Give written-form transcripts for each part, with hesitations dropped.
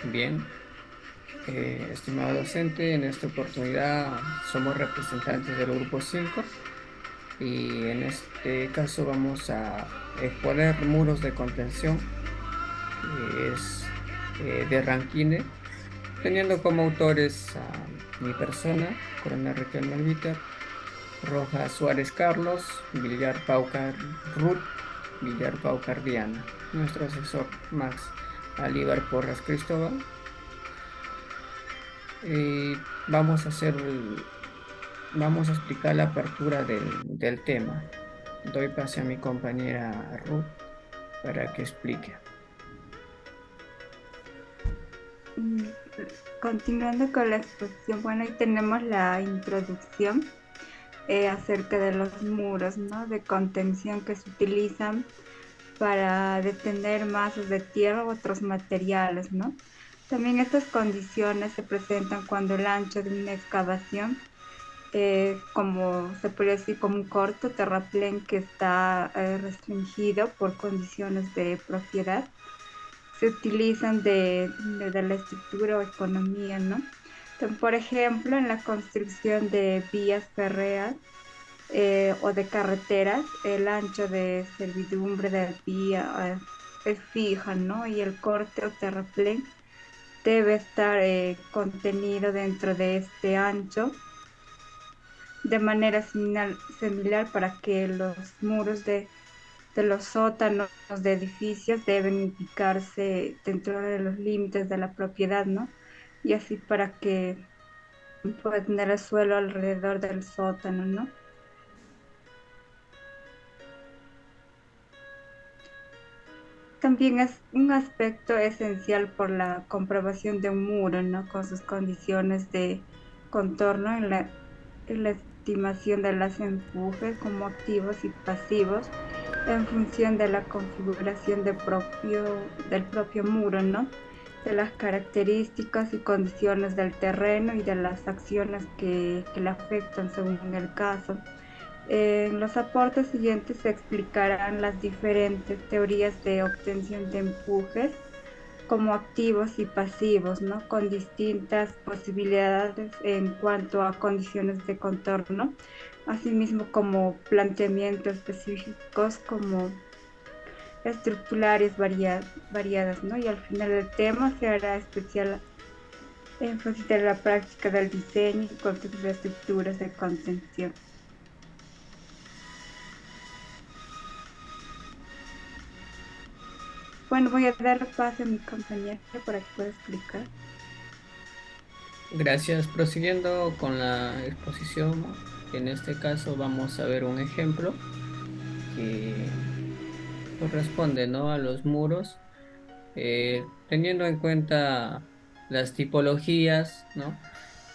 Bien, estimado docente, en esta oportunidad somos representantes del grupo 5 y en este caso vamos a exponer muros de contención, que es de Rankine, teniendo como autores a mi persona, Coronel Riquelme Albiter, Rojas Suárez Carlos, Villar Paucar Ruth, Villar Paucar Diana, nuestro asesor Max Alíbar Porras Cristóbal. Vamos a vamos a explicar la apertura del tema. Doy pase a mi compañera Ruth para que explique. Mm, Continuando con la exposición, bueno, ahí tenemos la introducción acerca de los muros, ¿no? De contención que se utilizan para detener masas de tierra u otros materiales, ¿no? También estas condiciones se presentan cuando el ancho de una excavación, como se podría decir, como un corto terraplén que está restringido por condiciones de propiedad se utilizan de la estructura o economía, ¿no? Entonces, por ejemplo, en la construcción de vías férreas o de carreteras, el ancho de servidumbre de vía es fija, ¿no? Y el corte o terraplén debe estar contenido dentro de este ancho de manera similar para que los muros de los sótanos de edificios deben ubicarse dentro de los límites de la propiedad, ¿no? Y así para que pueda tener el suelo alrededor del sótano, ¿no? También es un aspecto esencial por la comprobación de un muro, ¿no? Con sus condiciones de contorno en la estimación de las empujes como activos y pasivos en función de la configuración del propio muro, ¿no? De las características y condiciones del terreno y de las acciones que le afectan según el caso. En los aportes siguientes se explicarán las diferentes teorías de obtención de empujes como activos y pasivos, ¿no? Con distintas posibilidades en cuanto a condiciones de contorno, asimismo como planteamientos específicos como variadas, ¿no? Y al final del tema se hará especial énfasis en la práctica del diseño y construcción de estructuras de contención. Bueno, voy a dar paso a mi compañera para que pueda explicar. Gracias. Prosiguiendo con la exposición, en este caso vamos a ver un ejemplo que corresponde, ¿no?, a los muros, teniendo en cuenta las tipologías, ¿no?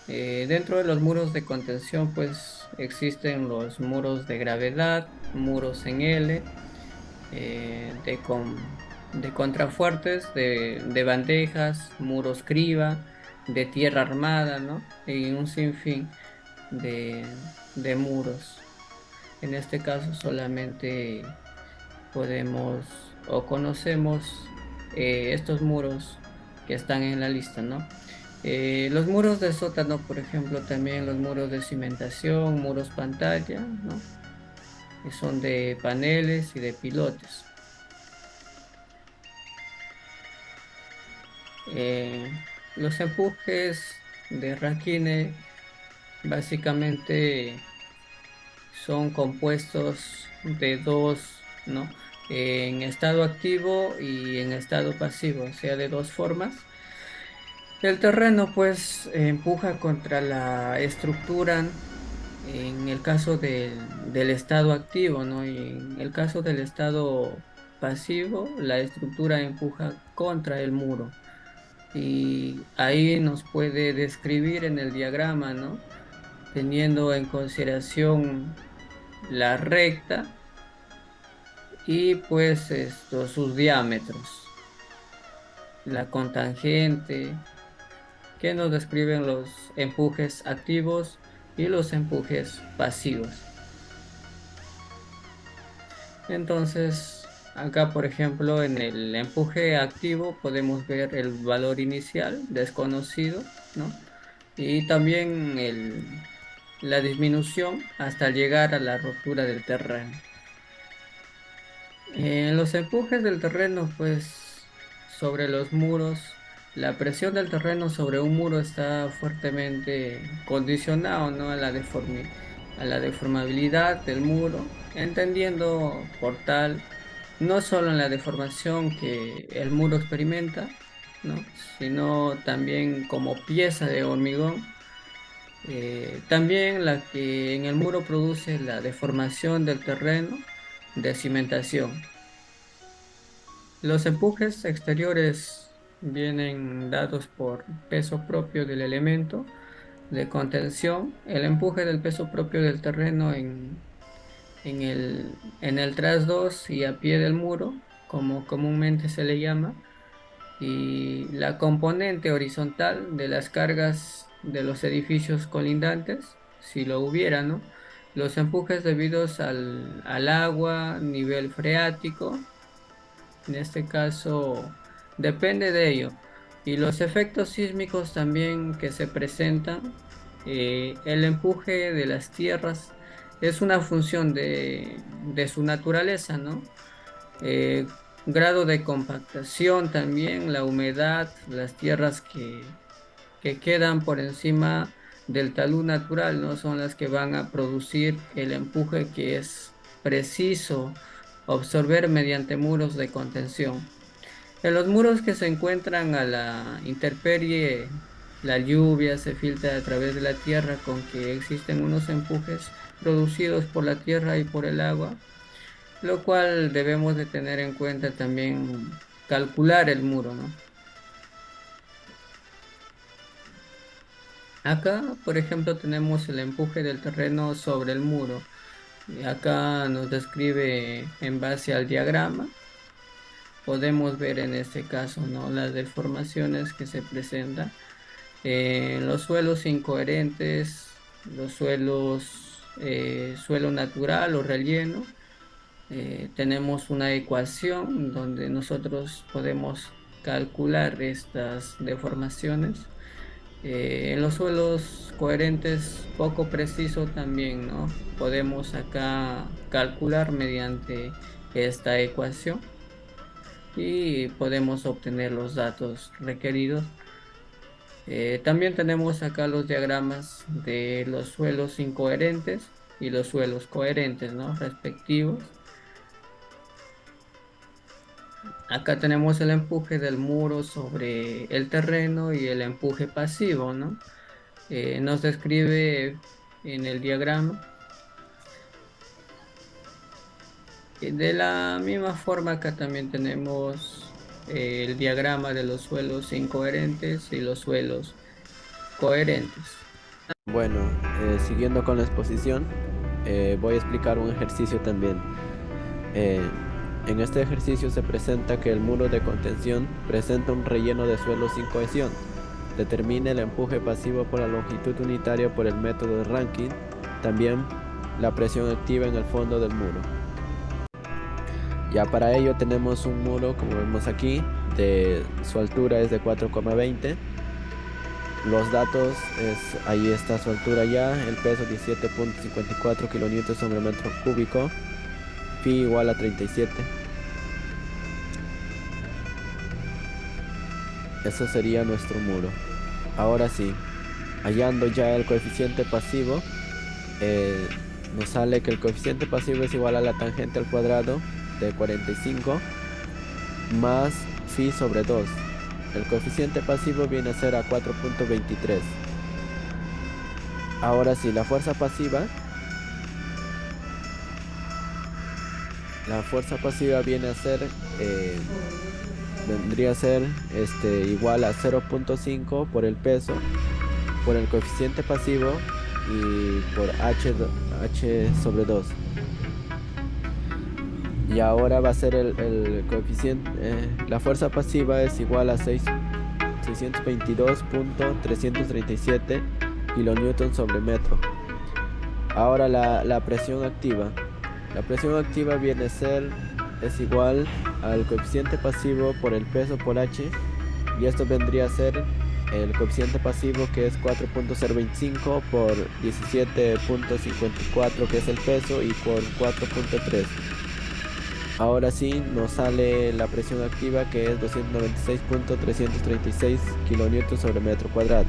Dentro de los muros de contención, pues existen los muros de gravedad, muros en L, de contrafuertes, de bandejas, muros criba, de tierra armada, ¿no? Y un sinfín de muros. En este caso solamente podemos o conocemos estos muros que están en la lista, ¿no? Los muros de sótano, por ejemplo, también los muros de cimentación, muros pantalla, ¿no? Que son de paneles y de pilotes. Los empujes de Rankine básicamente son compuestos de dos, ¿no? En estado activo y en estado pasivo, o sea, de dos formas. El terreno, pues, empuja contra la estructura en el caso del estado activo, ¿no? Y en el caso del estado pasivo, la estructura empuja contra el muro. Y ahí nos puede describir en el diagrama, ¿no? Teniendo en consideración la recta y pues sus diámetros, la cotangente, que nos describen los empujes activos y los empujes pasivos. Entonces, Acá, por ejemplo, en el empuje activo podemos ver el valor inicial desconocido, ¿no? Y también la disminución hasta llegar a la rotura del terreno. En los empujes del terreno, pues sobre los muros, la presión del terreno sobre un muro está fuertemente condicionado, ¿no? A la deformabilidad del muro, entendiendo por tal no solo en la deformación que el muro experimenta, ¿no? Sino también como pieza de hormigón, también la que en el muro produce la deformación del terreno de cimentación. Los empujes exteriores vienen dados por peso propio del elemento de contención. El empuje del peso propio del terreno en el trasdos y a pie del muro, como comúnmente se le llama, y la componente horizontal de las cargas de los edificios colindantes, si lo hubiera, ¿no? Los empujes debidos al agua, nivel freático en este caso, depende de ello. Y los efectos sísmicos también que se presentan, el empuje de las tierras es una función de su naturaleza, ¿no? Eh, Grado de compactación también, la humedad, las tierras que quedan por encima del talud natural, ¿no? Son las que van a producir el empuje que es preciso absorber mediante muros de contención. En los muros que se encuentran a la intemperie, la lluvia se filtra a través de la tierra con que existen unos empujes producidos por la tierra y por el agua, lo cual debemos de tener en cuenta también calcular el muro, ¿no? Acá, por ejemplo, tenemos el empuje del terreno sobre el muro. Y acá nos describe en base al diagrama. Podemos ver en este caso, ¿no? Las deformaciones que se presentan en los suelos incoherentes, los suelos, suelo natural o relleno. Tenemos una ecuación donde nosotros podemos calcular estas deformaciones. En los suelos coherentes poco preciso también, ¿no? Podemos acá calcular mediante esta ecuación y podemos obtener los datos requeridos. También tenemos acá los diagramas de los suelos incoherentes y los suelos coherentes, ¿no? Respectivos. Acá tenemos el empuje del muro sobre el terreno y el empuje pasivo, ¿no? Nos describe en el diagrama. De la misma forma, acá también tenemos el diagrama de los suelos incoherentes y los suelos coherentes. Bueno, siguiendo con la exposición, voy a explicar un ejercicio también. Eh, en este ejercicio se presenta que el muro de contención presenta un relleno de suelo sin cohesión. Determine el empuje pasivo por la longitud unitaria por el método de Rankine. También la presión activa en el fondo del muro. Ya para ello tenemos un muro, como vemos aquí, su altura es de 4,20. Los datos ahí está su altura ya, el peso 17.54 kN sobre metro cúbico, phi igual a 37. Eso sería nuestro muro. Ahora sí, hallando ya el coeficiente pasivo, nos sale que el coeficiente pasivo es igual a la tangente al cuadrado de 45 más phi sobre 2. El coeficiente pasivo viene a ser a 4.23. Ahora sí, la fuerza pasiva viene a ser, vendría a ser igual a 0.5 por el peso, por el coeficiente pasivo y por h sobre 2. Y ahora va a ser el coeficiente, la fuerza pasiva es igual a 622.337 kN sobre metro. Ahora la presión activa. La presión activa viene a ser es igual al coeficiente pasivo por el peso por h, y esto vendría a ser el coeficiente pasivo, que es 4.025 por 17.54, que es el peso, y por 4.3. Ahora sí nos sale la presión activa, que es 296.336 kilonewtons sobre metro cuadrado.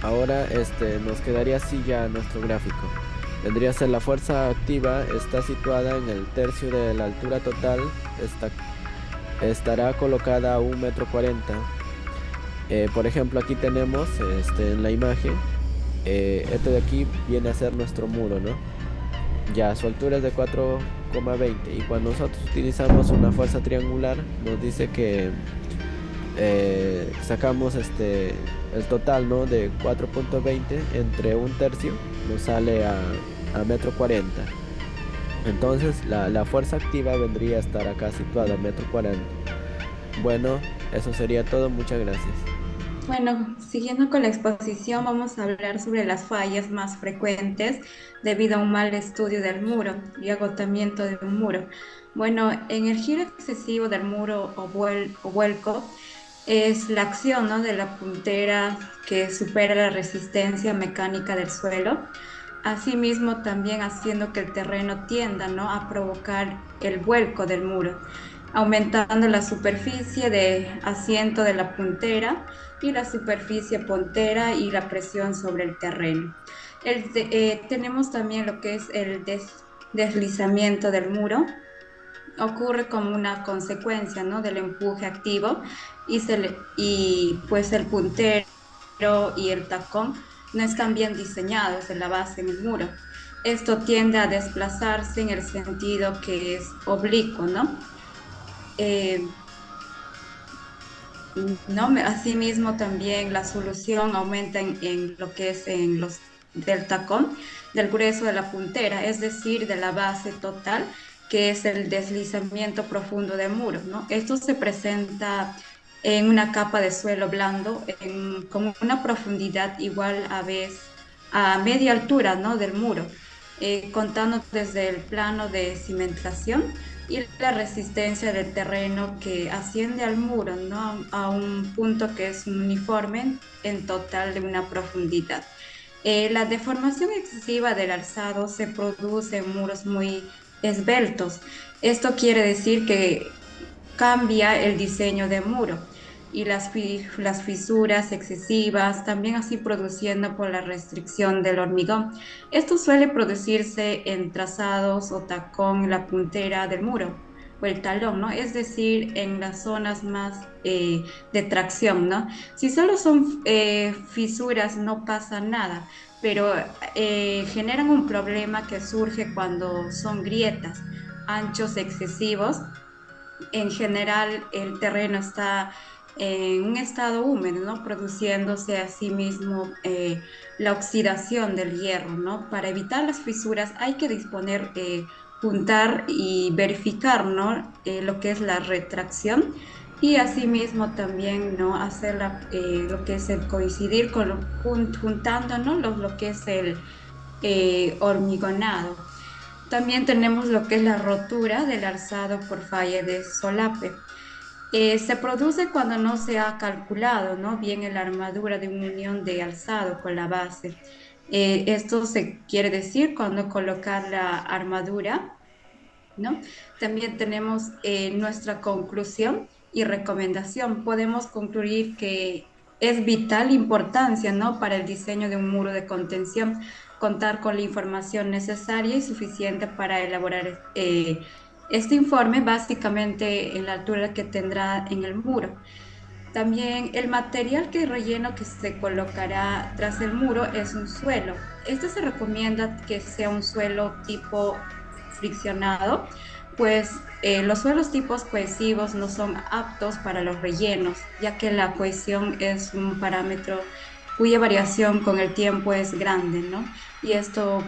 Ahora nos quedaría así ya nuestro gráfico. Vendría a ser: la fuerza activa está situada en el tercio de la altura total, estará colocada a 1,40 m. Por ejemplo, aquí tenemos en la imagen, esto de aquí viene a ser nuestro muro, ¿no? Ya su altura es de 4,20, y cuando nosotros utilizamos una fuerza triangular, nos dice que sacamos el total, ¿no?, de 4.20 entre un tercio, nos sale a 1,40 m. Entonces la fuerza activa vendría a estar acá situada a 1,40 m. Bueno, eso sería todo. Muchas gracias. Bueno, siguiendo con la exposición, vamos a hablar sobre las fallas más frecuentes debido a un mal estudio del muro y agotamiento de un muro. Bueno, en el giro excesivo del muro o vuelco es la acción, ¿no?, de la puntera que supera la resistencia mecánica del suelo. Asimismo, también haciendo que el terreno tienda, ¿no?, a provocar el vuelco del muro, aumentando la superficie de asiento de la puntera y la superficie puntera y la presión sobre el terreno. Tenemos también lo que es el deslizamiento del muro. Ocurre como una consecuencia, ¿no?, del empuje activo, y pues el puntero y el tacón no están bien diseñados en la base en el muro. Esto tiende a desplazarse en el sentido que es oblicuo, ¿no? Eh, ¿No? Asimismo, también la solución aumenta en lo que es en los del tacón, del grueso de la puntera, es decir, de la base total, que es el deslizamiento profundo del muro, ¿no? Esto se presenta en una capa de suelo blando con una profundidad igual a media altura, ¿no?, del muro, contando desde el plano de cimentación y la resistencia del terreno que asciende al muro, ¿no?, a un punto que es uniforme en total de una profundidad. La deformación excesiva del alzado se produce en muros muy esbeltos. Esto quiere decir que cambia el diseño del muro y las fisuras excesivas, también así produciendo por la restricción del hormigón. Esto suele producirse en trazados o tacón en la puntera del muro o el talón, ¿no? Es decir, en las zonas más de tracción, ¿no? Si solo son fisuras no pasa nada, pero generan un problema que surge cuando son grietas, anchos excesivos. En general el terreno está en un estado húmedo, ¿no?, produciéndose a sí mismo la oxidación del hierro, ¿no? Para evitar las fisuras hay que disponer, juntar y verificar, ¿no?, lo que es la retracción, y asimismo también, ¿no?, hacer lo que es el coincidir con juntando, ¿no?, lo que es el hormigonado. También tenemos lo que es la rotura del alzado por falla de solape. Se produce cuando no se ha calculado, ¿no?, bien la armadura de una unión de alzado con la base. Esto se quiere decir cuando colocar la armadura, ¿no? También tenemos nuestra conclusión y recomendación. Podemos concluir que es vital importancia, ¿no?, para el diseño de un muro de contención contar con la información necesaria y suficiente para elaborar este informe, básicamente en la altura que tendrá en el muro. También el material que relleno que se colocará tras el muro es un suelo. Este se recomienda que sea un suelo tipo friccionado, pues los suelos tipos cohesivos no son aptos para los rellenos, ya que la cohesión es un parámetro cuya variación con el tiempo es grande, ¿no? Y esto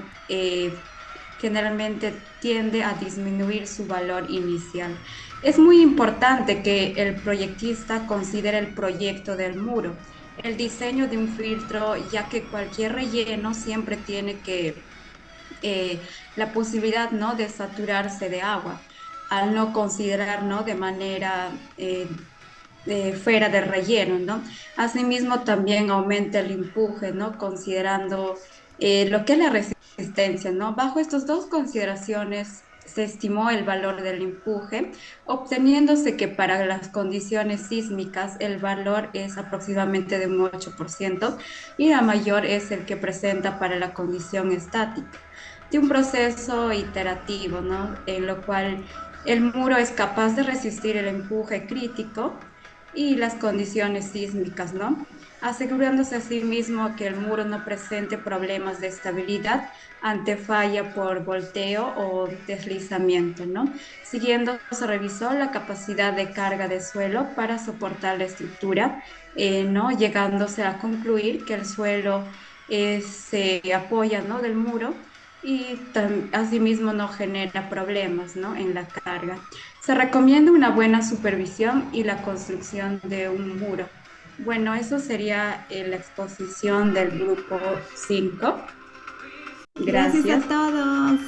generalmente tiende a disminuir su valor inicial. Es muy importante que el proyectista considere el proyecto del muro, el diseño de un filtro, ya que cualquier relleno siempre tiene la posibilidad, ¿no?, de saturarse de agua, al no considerar, ¿no?, de manera fuera del relleno, ¿no? Asimismo, también aumenta el empuje, ¿no? Considerando lo que es la resistencia, ¿no? Bajo estas dos consideraciones se estimó el valor del empuje, obteniéndose que para las condiciones sísmicas el valor es aproximadamente de un 8% y la mayor es el que presenta para la condición estática, de un proceso iterativo, ¿no? En lo cual el muro es capaz de resistir el empuje crítico y las condiciones sísmicas, ¿no? Asegurándose asimismo que el muro no presente problemas de estabilidad ante falla por volteo o deslizamiento, ¿no? Siguiendo, se revisó la capacidad de carga de suelo para soportar la estructura, ¿no? Llegándose a concluir que el suelo se apoya, ¿no?, del muro y asimismo no genera problemas, ¿no?, en la carga. Se recomienda una buena supervisión y la construcción de un muro. Bueno, eso sería la exposición del grupo 5. Gracias a Gracias. todos.